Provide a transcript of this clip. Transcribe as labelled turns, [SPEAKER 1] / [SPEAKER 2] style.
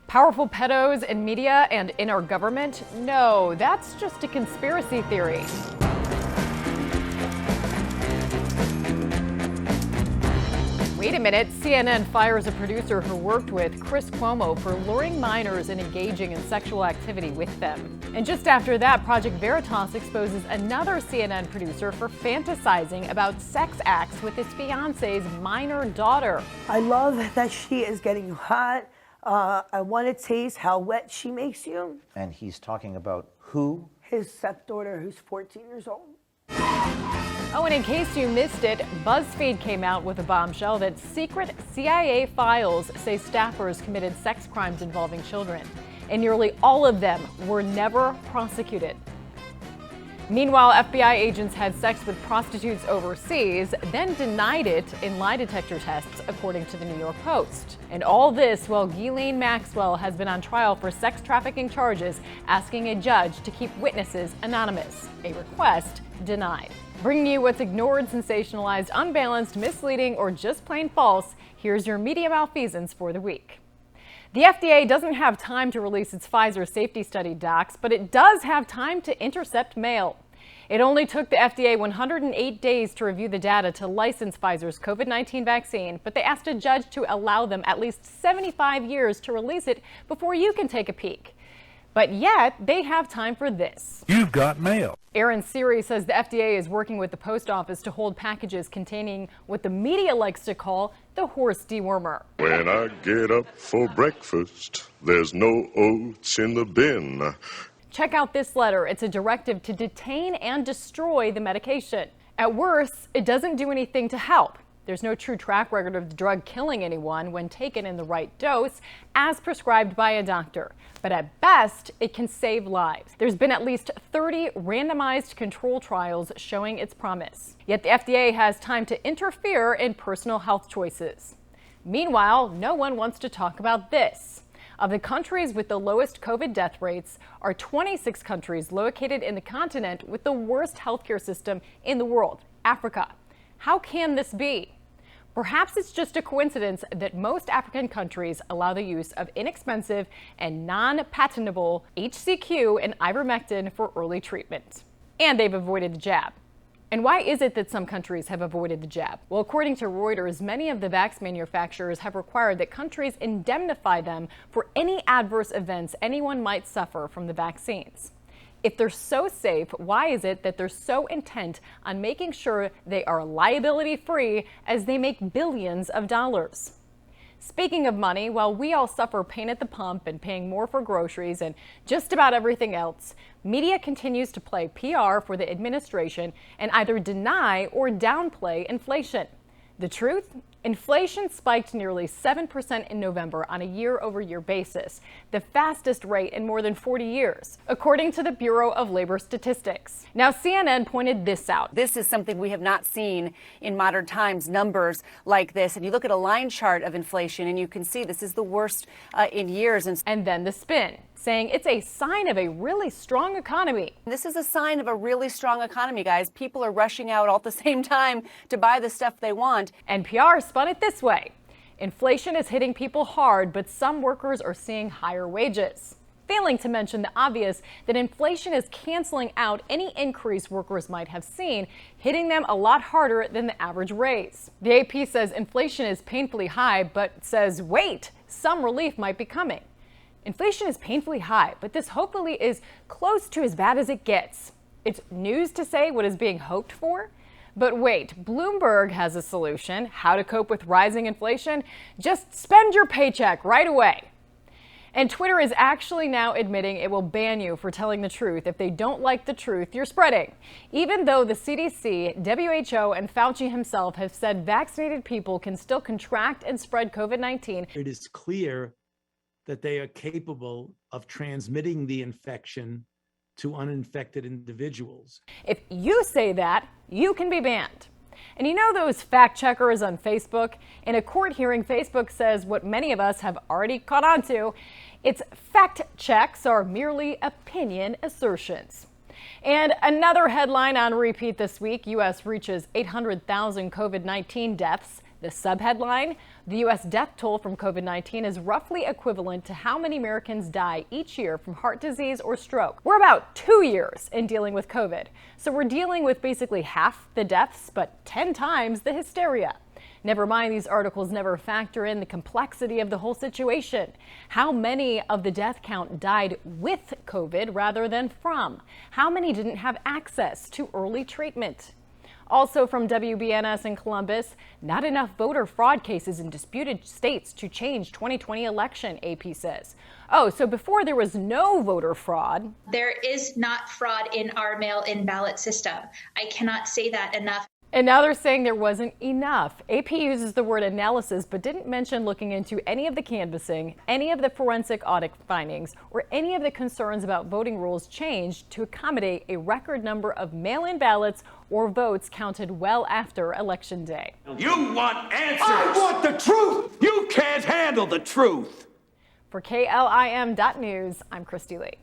[SPEAKER 1] Powerful pedos in media and in our government? No, that's just a conspiracy theory. Wait a minute, CNN fires a producer who worked with Chris Cuomo for luring minors and engaging in sexual activity with them. And just after that, Project Veritas exposes another CNN producer for fantasizing about sex acts with his fiance's minor daughter.
[SPEAKER 2] I love that she is getting hot. I want to taste how wet she makes you.
[SPEAKER 3] And he's talking about who?
[SPEAKER 2] His stepdaughter, who's 14 years old.
[SPEAKER 1] Oh, and in case you missed it, BuzzFeed came out with a bombshell that secret CIA files say staffers committed sex crimes involving children, and nearly all of them were never prosecuted. Meanwhile, FBI agents had sex with prostitutes overseas, then denied it in lie detector tests, according to the New York Post. And all this while Ghislaine Maxwell has been on trial for sex trafficking charges, asking a judge to keep witnesses anonymous, a request denied. Bringing you what's ignored, sensationalized, unbalanced, misleading, or just plain false, here's your media malfeasance for the week. The FDA doesn't have time to release its Pfizer safety study docs, but it does have time to intercept mail. It only took the FDA 108 days to review the data to license Pfizer's COVID-19 vaccine, but they asked a judge to allow them at least 75 years to release it before you can take a peek. But yet, they have time for this.
[SPEAKER 4] You've got mail.
[SPEAKER 1] Aaron Siri says the FDA is working with the post office to hold packages containing what the media likes to call the horse dewormer.
[SPEAKER 5] When I get up for breakfast, there's no oats in the bin.
[SPEAKER 1] Check out this letter. It's a directive to detain and destroy the medication. At worst, it doesn't do anything to help. There's no true track record of the drug killing anyone when taken in the right dose, as prescribed by a doctor. But at best, it can save lives. There's been at least 30 randomized control trials showing its promise. Yet the FDA has time to interfere in personal health choices. Meanwhile, no one wants to talk about this. Of the countries with the lowest COVID death rates are 26 countries located in the continent with the worst healthcare system in the world, Africa. How can this be? Perhaps it's just a coincidence that most African countries allow the use of inexpensive and non-patentable HCQ and ivermectin for early treatment. And they've avoided the jab. And why is it that some countries have avoided the jab? Well, according to Reuters, many of the vax manufacturers have required that countries indemnify them for any adverse events anyone might suffer from the vaccines. If they're so safe, why is it that they're so intent on making sure they are liability-free as they make billions of dollars? Speaking of money, while we all suffer pain at the pump and paying more for groceries and just about everything else, media continues to play PR for the administration and either deny or downplay inflation. The truth? Inflation spiked nearly 7% in November on a year-over-year basis, the fastest rate in more than 40 years, according to the Bureau of Labor Statistics. Now, CNN pointed this out.
[SPEAKER 6] This is something we have not seen in modern times, numbers like this. And you look at a line chart of inflation and you can see this is the worst in years.
[SPEAKER 1] And then the spin, saying it's a sign of a really strong economy.
[SPEAKER 6] This is a sign of a really strong economy, guys. People are rushing out all at the same time to buy the stuff they want.
[SPEAKER 1] NPR spun it this way. Inflation is hitting people hard, but some workers are seeing higher wages. Failing to mention the obvious that inflation is canceling out any increase workers might have seen, hitting them a lot harder than the average raise. The AP says inflation is painfully high, but says, wait, some relief might be coming. Inflation is painfully high, but this hopefully is close to as bad as it gets. It's news to say what is being hoped for. But wait, Bloomberg has a solution. How to cope with rising inflation? Just spend your paycheck right away. And Twitter is actually now admitting it will ban you for telling the truth if they don't like the truth you're spreading. Even though the CDC, WHO, and Fauci himself have said vaccinated people can still contract and spread COVID-19.
[SPEAKER 7] It is clear that they are capable of transmitting the infection to uninfected individuals.
[SPEAKER 1] If you say that, you can be banned. And you know those fact checkers on Facebook? In a court hearing, Facebook says what many of us have already caught on to. Its fact checks are merely opinion assertions. And another headline on repeat this week, U.S. reaches 800,000 COVID-19 deaths. The subheadline: the U.S. death toll from COVID-19 is roughly equivalent to how many Americans die each year from heart disease or stroke. We're about 2 years in dealing with COVID, so we're dealing with basically half the deaths, but 10 times the hysteria. Never mind, these articles never factor in the complexity of the whole situation. How many of the death count died with COVID rather than from? How many didn't have access to early treatment? Also from WBNS in Columbus, not enough voter fraud cases in disputed states to change 2020 election, AP says. Oh, so before there was no voter fraud.
[SPEAKER 4] There is not fraud in our mail-in ballot system. I cannot say that enough.
[SPEAKER 1] And now they're saying there wasn't enough. AP uses the word analysis, but didn't mention looking into any of the canvassing, any of the forensic audit findings, or any of the concerns about voting rules changed to accommodate a record number of mail-in ballots or votes counted well after Election Day.
[SPEAKER 8] You want answers! I want the truth! You can't handle the truth!
[SPEAKER 1] For KLIM.News, I'm Kristi Leigh.